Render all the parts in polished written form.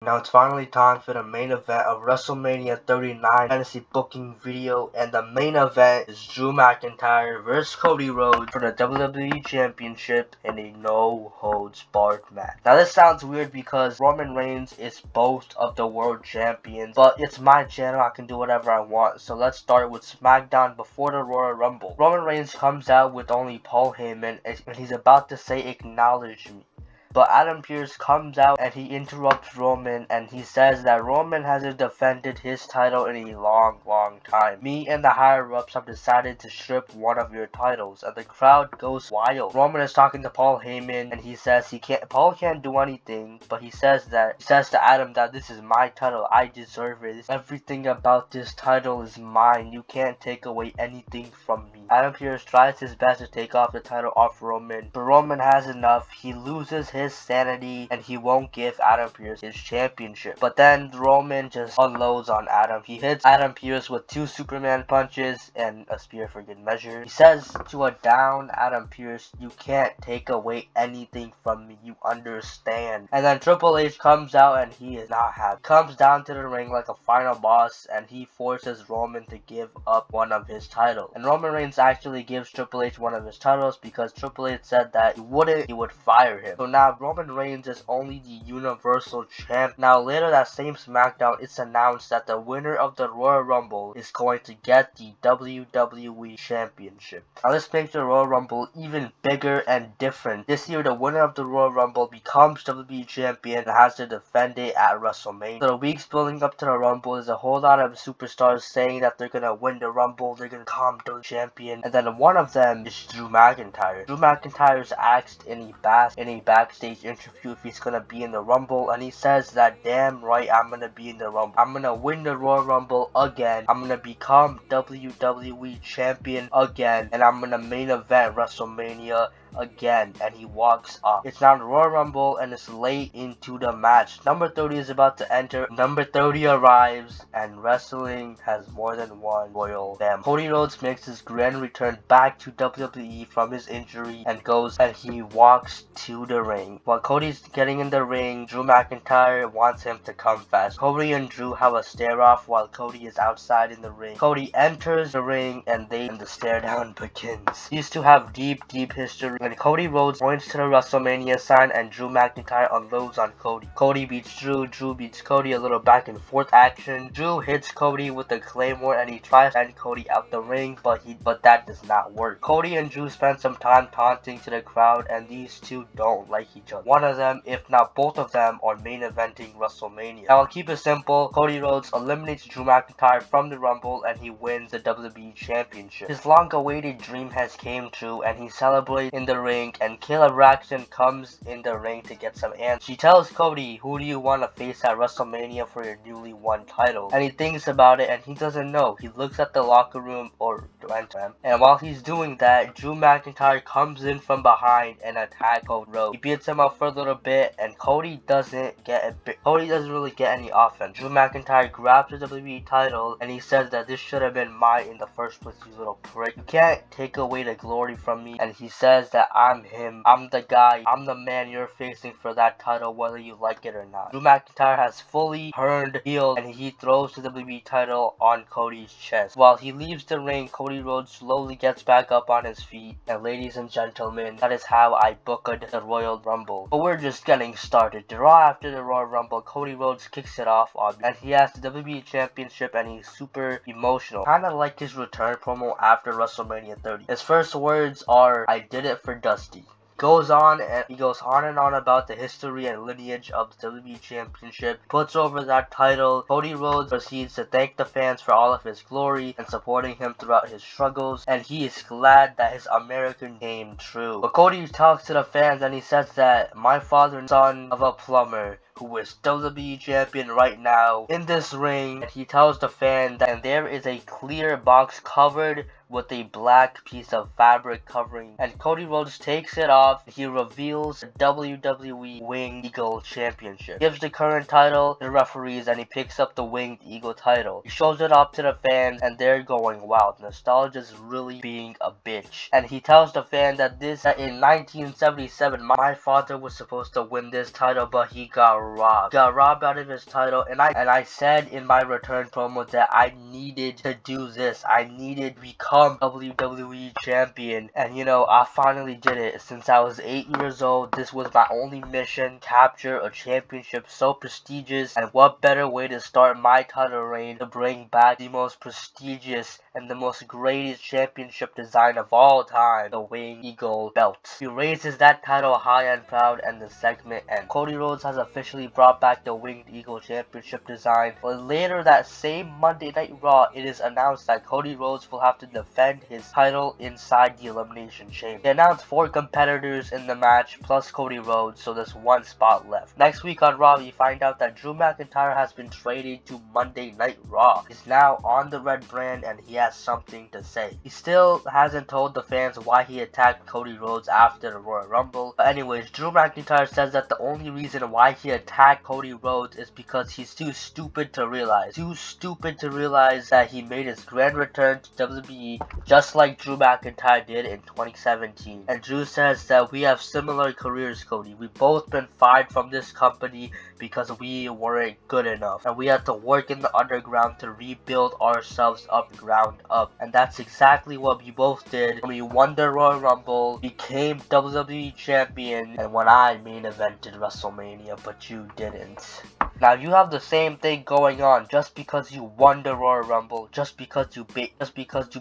Now it's finally time for the main event of WrestleMania 39 fantasy booking video, and the main event is Drew McIntyre vs Cody Rhodes for the WWE Championship in a no-holds-barred match. Now this sounds weird because Roman Reigns is both of the world champions, but it's my channel, I can do whatever I want. So let's start with SmackDown before the Royal Rumble. Roman Reigns comes out with only Paul Heyman, and he's about to say "acknowledge me." But Adam Pearce comes out and he interrupts Roman, and he says that Roman hasn't defended his title in a long time. Me and the higher ups have decided to strip one of your titles, and the crowd goes wild. Roman is talking to Paul Heyman, and he says Paul can't do anything, but he says to Adam that this is my title, I deserve it. Everything about this title is mine. You can't take away anything from me. Adam Pearce tries his best to take off the title off Roman, but Roman has enough. He loses his sanity and he won't give Adam Pearce his championship. But then Roman just unloads on Adam. He hits Adam Pearce with 2 Superman punches and a spear for good measure. He says to a down Adam Pearce, "You can't take away anything from me, you understand?" And then Triple H comes out and he is not happy. Comes down to the ring like a final boss, and he forces Roman to give up one of his titles. And Roman Reigns actually gives Triple H one of his titles because Triple H said that he would fire him. So now Roman Reigns is only the Universal Champ. Now later that same SmackDown, it's announced that the winner of the Royal Rumble is going to get the WWE Championship. Now this makes the Royal Rumble even bigger and different. This year the winner of the Royal Rumble becomes WWE Champion and has to defend it at WrestleMania. So the weeks building up to the Rumble is a whole lot of superstars saying that they're gonna win the Rumble, they're gonna become the champion, and then one of them is Drew McIntyre. Drew McIntyre is asked in a backstage interview if he's gonna be in the Rumble, and he says that damn right I'm gonna be in the Rumble. I'm gonna win the Royal Rumble again. I'm gonna become WWE Champion again, and I'm gonna main event WrestleMania again. And he walks off. It's now the Royal Rumble and it's late into the match. Number 30 is about to enter. Number 30 arrives, and wrestling has more than one royal family. Cody Rhodes makes his grand return back to WWE from his injury and he walks to the ring. While Cody's getting in the ring, Drew McIntyre wants him to come fast. Cody and Drew have a stare off while Cody is outside in the ring. Cody enters the ring and the stare down begins. These two have deep history, and Cody Rhodes points to the WrestleMania sign and Drew McIntyre unloads on Cody. Cody beats Drew, Drew beats Cody, a little back and forth action. Drew hits Cody with the Claymore and he tries to send Cody out the ring, but that does not work. Cody and Drew spend some time taunting to the crowd, and these two don't like each other. One of them, if not both of them, are main eventing WrestleMania. Now I'll keep it simple. Cody Rhodes eliminates Drew McIntyre from the Rumble and he wins the WWE Championship. His long-awaited dream has came true, and he celebrates in the ring, and Kayla Braxton comes in the ring to get some answers. She tells Cody, "Who do you want to face at WrestleMania for your newly won title?" And he thinks about it and he doesn't know. He looks at the locker room and while he's doing that, Drew McIntyre comes in from behind and attacks Cody Rhodes. He beats him up for a little bit, and Cody doesn't really get any offense. Drew McIntyre grabs the WWE title and he says that this should have been mine in the first place, you little prick. You can't take away the glory from me. And he says that I'm him, I'm the guy, I'm the man you're facing for that title, whether you like it or not. Drew McIntyre has fully turned heel and he throws the WWE title on Cody's chest. While he leaves the ring, Cody Rhodes slowly gets back up on his feet, and ladies and gentlemen, that is how I booked the Royal Rumble. But we're just getting started. The Raw after the Royal Rumble, Cody Rhodes kicks it off, and he has the WWE Championship and he's super emotional. Kinda like his return promo after WrestleMania 30. His first words are, "I did it for Dusty." He goes on and on about the history and lineage of the WWE Championship, puts over that title. Cody Rhodes proceeds to thank the fans for all of his glory and supporting him throughout his struggles, and he is glad that his American came true. But Cody talks to the fans and he says that my father, son of a plumber, who is WWE Champion right now in this ring, and he tells the fan that there is a clear box covered with a black piece of fabric covering, and Cody Rhodes takes it off. He reveals the WWE Winged Eagle Championship, gives the current title to the referees, and he picks up the Winged Eagle title. He shows it off to the fans, and they're going, wow, nostalgia is really being a bitch. And he tells the fan that in 1977 my father was supposed to win this title, but he got robbed. Out of his title, and I said in my return promo that I needed to do this. I needed to become WWE champion, and you know, I finally did it. Since I was 8 years old, this was my only mission: capture a championship so prestigious. And what better way to start my title reign to bring back the most prestigious and the most greatest championship design of all time, the Winged Eagle belt. He raises that title high and proud, and the segment ends. Cody Rhodes has officially brought back the Winged Eagle Championship design, but later that same Monday Night Raw, it is announced that Cody Rhodes will have to defend his title inside the Elimination Chamber. They announced 4 competitors in the match, plus Cody Rhodes, so there's 1 spot left. Next week on Raw, we find out that Drew McIntyre has been traded to Monday Night Raw. He's now on the red brand, and he has something to say. He still hasn't told the fans why he attacked Cody Rhodes after the Royal Rumble. But anyways, Drew McIntyre says that the only reason why he attacked Cody Rhodes is because he's too stupid to realize. That he made his grand return to WWE just like Drew McIntyre did in 2017. And Drew says that we have similar careers, Cody. We've both been fired from this company because we weren't good enough, and we had to work in the underground to rebuild ourselves up ground up. And that's exactly what we both did when we won the Royal Rumble, became WWE champion, and when I main evented WrestleMania, but you didn't. Now you have the same thing going on. Just because you won the Royal Rumble, just because you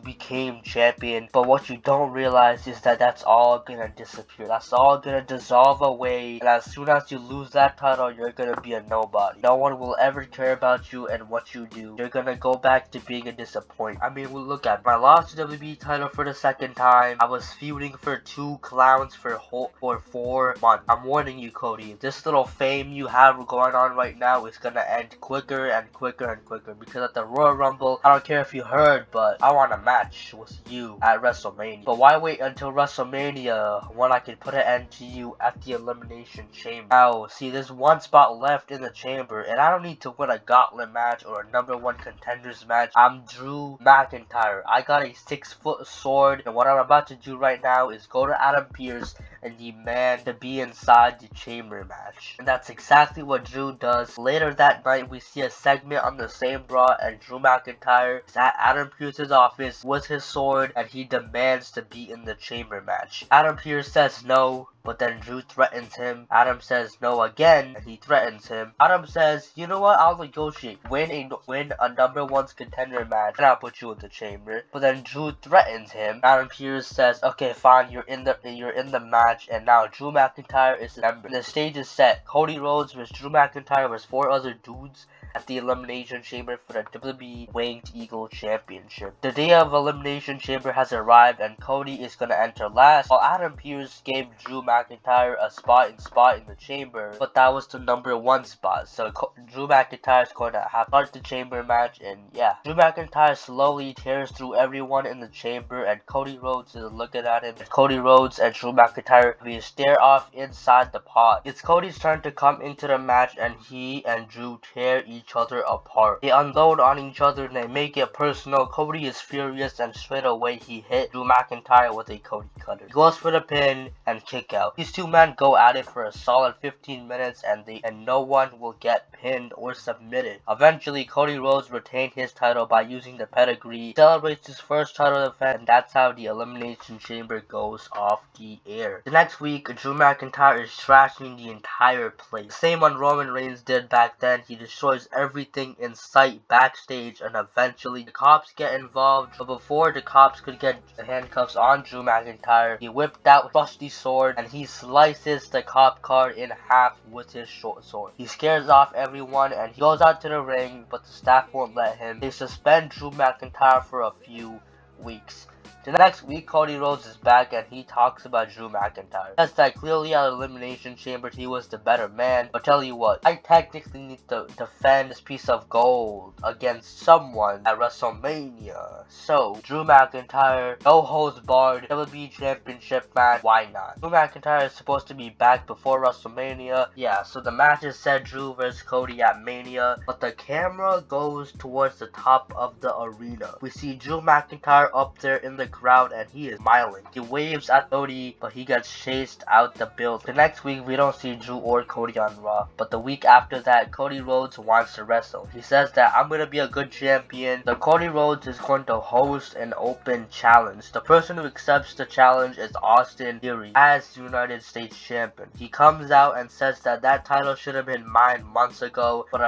became champion, but what you don't realize is that that's all gonna disappear. That's all gonna dissolve away, and as soon as you lose that title, you're gonna be a nobody. No one will ever care about you and what you do. You're gonna go back to being a disappointment. I mean, look at my lost WWE title for the 2nd time. I was feuding for 2 clowns for 4 months. I'm warning you, Cody. This little fame you have going on right now is gonna end quicker and quicker and quicker, because at the Royal Rumble, I don't care if you heard, but I want a match with you at WrestleMania. But why wait until WrestleMania when I can put an end to you at the Elimination Chamber? Now, see, there's 1 spot left in the chamber, and I don't need to win a gauntlet match or a #1 contenders match. I'm Drew McIntyre. I got a 6-foot sword, and what I'm about to do right now is go to Adam Pearce and demand to be inside the chamber match. And that's exactly what Drew does. Later that night, we see a segment on the same Raw, and Drew McIntyre is at Adam Pearce's office with his sword, and he demands to be in the chamber match. Adam Pearce says no, but then Drew threatens him. Adam says no again, and he threatens him. Adam says, you know what, I'll negotiate. Win a #1 contender match, and I'll put you in the chamber. But then Drew threatens him. Adam Pearce says, okay, fine, you're in the match, and now Drew McIntyre is a member. And the stage is set. Cody Rhodes versus Drew McIntyre versus 4 other dudes at the Elimination Chamber for the WWE Winged Eagle Championship. The day of Elimination Chamber has arrived, and Cody is gonna enter last, while Adam Pearce gave Drew McIntyre a spot in the chamber, but that was the #1 spot. So Drew McIntyre is going to have to start the chamber match, and yeah, Drew McIntyre slowly tears through everyone in the chamber, and Cody Rhodes is looking at him. Cody Rhodes and Drew McIntyre we stare off inside the pod. It's Cody's turn to come into the match, and he and Drew tear each other apart. They unload on each other and they make it personal. Cody is furious, and straight away he hit Drew McIntyre with a Cody cutter. He goes for the pin and kick out. These 2 men go at it for a solid 15 minutes, and no one will get pinned or submitted. Eventually, Cody Rhodes retained his title by using the pedigree, celebrates his first title defense, and that's how the Elimination Chamber goes off the air. The next week, Drew McIntyre is trashing the entire place. Same what Roman Reigns did back then. He destroys everything in sight backstage, and eventually the cops get involved. But before the cops could get the handcuffs on Drew McIntyre, he whipped out a trusty sword, and he slices the cop car in half with his short sword. He scares off everyone, and he goes out to the ring, but the staff won't let him. They suspend Drew McIntyre for a few weeks. The next week, Cody Rhodes is back and he talks about Drew McIntyre. That's that clearly out of Elimination Chamber he was the better man. But tell you what, I technically need to defend this piece of gold against someone at WrestleMania. So, Drew McIntyre, no holds barred, WWE Championship match, why not? Drew McIntyre is supposed to be back before WrestleMania. Yeah, so the match is set Drew vs Cody at Mania, but the camera goes towards the top of the arena. We see Drew McIntyre up there in the crowd and he is smiling. He waves at Cody, but he gets chased out the building. The next week, we don't see Drew or Cody on Raw, but the week after that, Cody Rhodes wants to wrestle. He says that I'm gonna be a good champion. So Cody Rhodes is going to host an open challenge. The person who accepts the challenge is Austin Theory as United States champion. He comes out and says that that title should have been mine months ago, but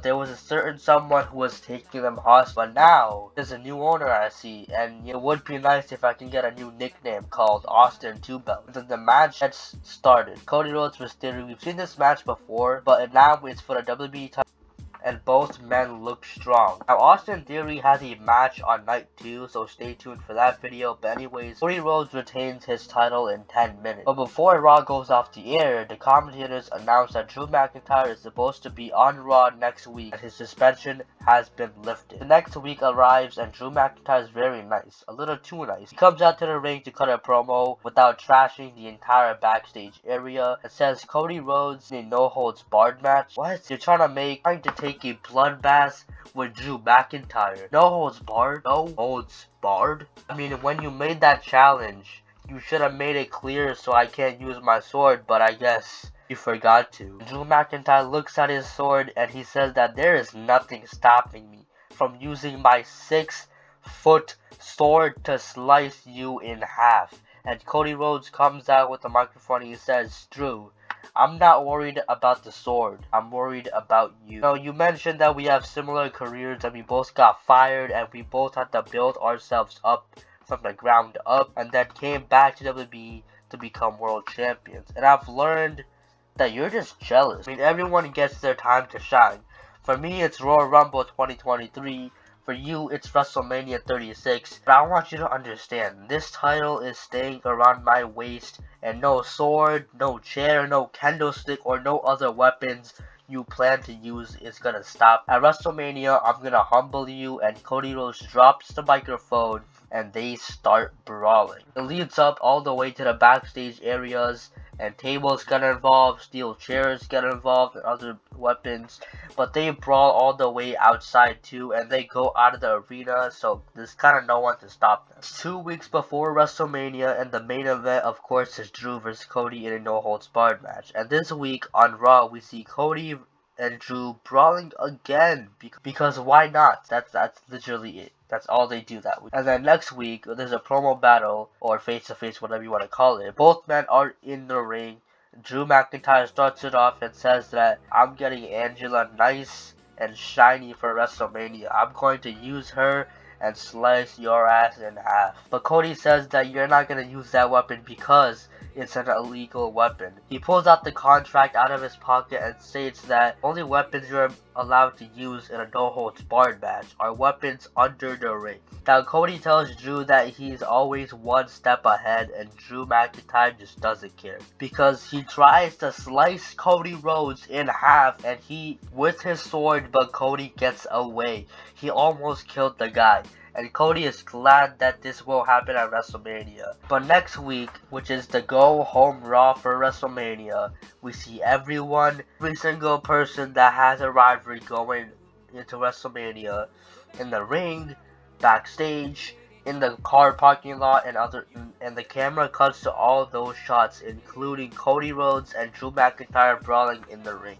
there was a certain someone who was taking them hostage. But now there's a new owner I see, and it would be nice if I can get a new nickname called Austin Two Belt. Then the match gets started. Cody Rhodes vs Theory. We've seen this match before, but now it's for the WWE title, and both men look strong. Now Austin Theory has a match on night 2, so stay tuned for that video. But anyways, Cody Rhodes retains his title in 10 minutes. But before Raw goes off the air, the commentators announce that Drew McIntyre is supposed to be on Raw next week and his suspension has been lifted. The next week arrives and Drew McIntyre is very nice, a little too nice. He comes out to the ring to cut a promo without trashing the entire backstage area and says Cody Rhodes in a no holds barred match. What? You're trying to take a bloodbath with Drew McIntyre. No holds barred? No holds barred? I mean, when you made that challenge, you should have made it clear so I can't use my sword, but I guess you forgot to. Drew McIntyre looks at his sword and he says that there is nothing stopping me from using my 6-foot sword to slice you in half. And Cody Rhodes comes out with the microphone and he says, Drew, I'm not worried about the sword. I'm worried about you. Now, you mentioned that we have similar careers and we both got fired and we both had to build ourselves up from the ground up and then came back to WWE to become world champions. And I've learned that you're just jealous. I mean, everyone gets their time to shine. For me, it's Royal Rumble 2023. For you, it's WrestleMania 36. But I want you to understand, this title is staying around my waist, and no sword, no chair, no candlestick, or no other weapons you plan to use is gonna stop. At WrestleMania, I'm gonna humble you, and Cody Rhodes drops the microphone, and they start brawling. It leads up all the way to the backstage areas, and tables get involved, steel chairs get involved, and other weapons. But they brawl all the way outside too, and they go out of the arena, so there's kind of no one to stop them. It's 2 weeks before WrestleMania, and the main event, of course, is Drew vs Cody in a no-holds-barred match. And this week on Raw, we see Cody and Drew brawling again, because why not? That's literally it. That's all they do that week. And then next week, there's a promo battle, or face-to-face, whatever you want to call it. Both men are in the ring. Drew McIntyre starts it off and says that I'm getting Angela nice and shiny for WrestleMania. I'm going to use her and slice your ass in half. But Cody says that you're not going to use that weapon because it's an illegal weapon. He pulls out the contract out of his pocket and states that only weapons you're allowed to use in a no-holds-barred match are weapons under the ring. Now Cody tells Drew that he's always one step ahead, and Drew McIntyre just doesn't care, because he tries to slice Cody Rhodes in half and he with his sword, but Cody gets away. He almost killed the guy. And Cody is glad that this will happen at WrestleMania. But next week, which is the go home Raw for WrestleMania, we see every single person that has a rivalry going into WrestleMania, in the ring, backstage, in the car parking lot, and the camera cuts to all those shots, including Cody Rhodes and Drew McIntyre brawling in the ring.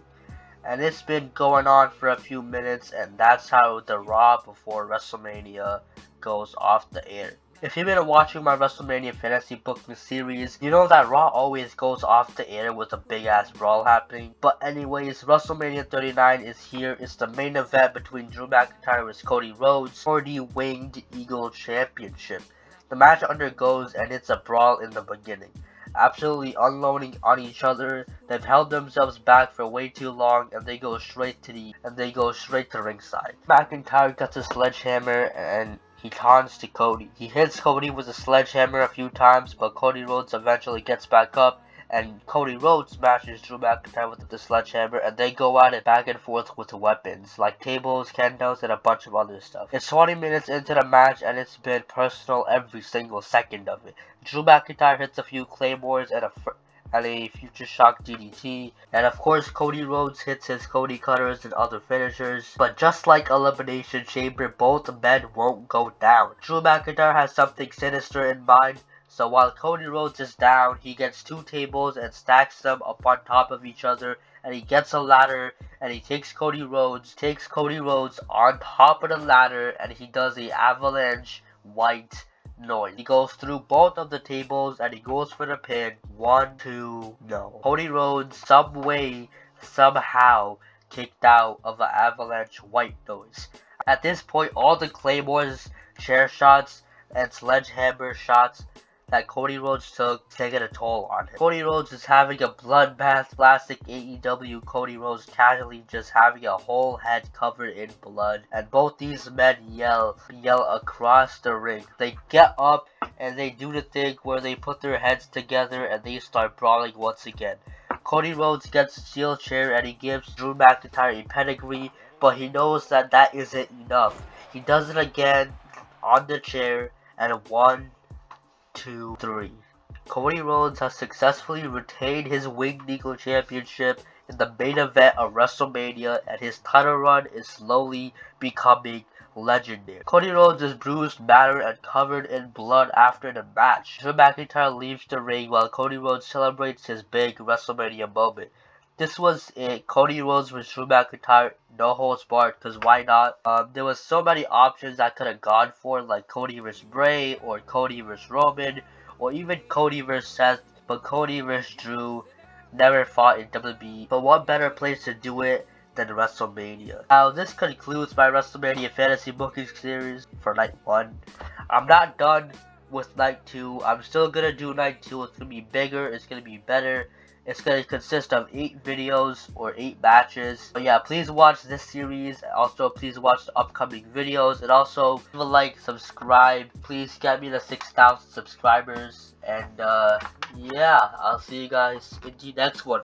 And it's been going on for a few minutes, and that's how the Raw before WrestleMania goes off the air. If you've been watching my WrestleMania fantasy booking series, you know that Raw always goes off the air with a big ass brawl happening. But anyways, WrestleMania 39 is here. It's the main event between Drew McIntyre and Cody Rhodes for the Winged Eagle Championship. The match undergoes, and it's a brawl in the beginning. Absolutely unloading on each other. They've held themselves back for way too long, and they go straight to ringside. McIntyre gets a sledgehammer and he taunts to Cody. He hits Cody with a sledgehammer a few times, but Cody Rhodes eventually gets back up, and Cody Rhodes smashes Drew McIntyre with the sledgehammer, and they go at it back and forth with weapons, like tables, candles, and a bunch of other stuff. It's 20 minutes into the match, and it's been personal every single second of it. Drew McIntyre hits a few claymores and a future shock DDT, and of course Cody Rhodes hits his Cody Cutters and other finishers, but just like Elimination Chamber, both men won't go down. Drew McIntyre has something sinister in mind, so while Cody Rhodes is down, he gets two tables and stacks them up on top of each other, and he gets a ladder, and he takes Cody Rhodes on top of the ladder, and he does a avalanche white noise. He goes through both of the tables, and he goes for the pin. 1, 2, no. Cody Rhodes, some way, somehow, kicked out of an avalanche white noise. At this point, all the claymores, chair shots, and sledgehammer shots that Cody Rhodes took taking a toll on him. Cody Rhodes is having a bloodbath, classic AEW Cody Rhodes casually just having a whole head covered in blood, and both these men yell across the ring. They get up and they do the thing where they put their heads together and they start brawling once again. Cody Rhodes gets a steel chair and he gives Drew McIntyre a pedigree, but he knows that that isn't enough. He does it again on the chair, and 1, 2, 3. Cody Rhodes has successfully retained his Winged Eagle Championship in the main event of WrestleMania, and his title run is slowly becoming legendary. Cody Rhodes is bruised, battered, and covered in blood after the match. Drew McIntyre leaves the ring while Cody Rhodes celebrates his big WrestleMania moment. This was it. Cody Rhodes vs. Drew McIntyre, no holds barred, because why not? There was so many options I could have gone for, like Cody vs. Bray, or Cody vs. Roman, or even Cody vs. Seth, but Cody vs. Drew never fought in WWE. But what better place to do it than WrestleMania? Now, this concludes my WrestleMania fantasy booking series for night 1. I'm not done with night 2. I'm still gonna do night 2. It's gonna be bigger, it's gonna be better. It's going to consist of 8 videos or 8 matches. But yeah, please watch this series. Also, please watch the upcoming videos. And also, leave a like, subscribe. Please get me to 6,000 subscribers. And yeah, I'll see you guys in the next one.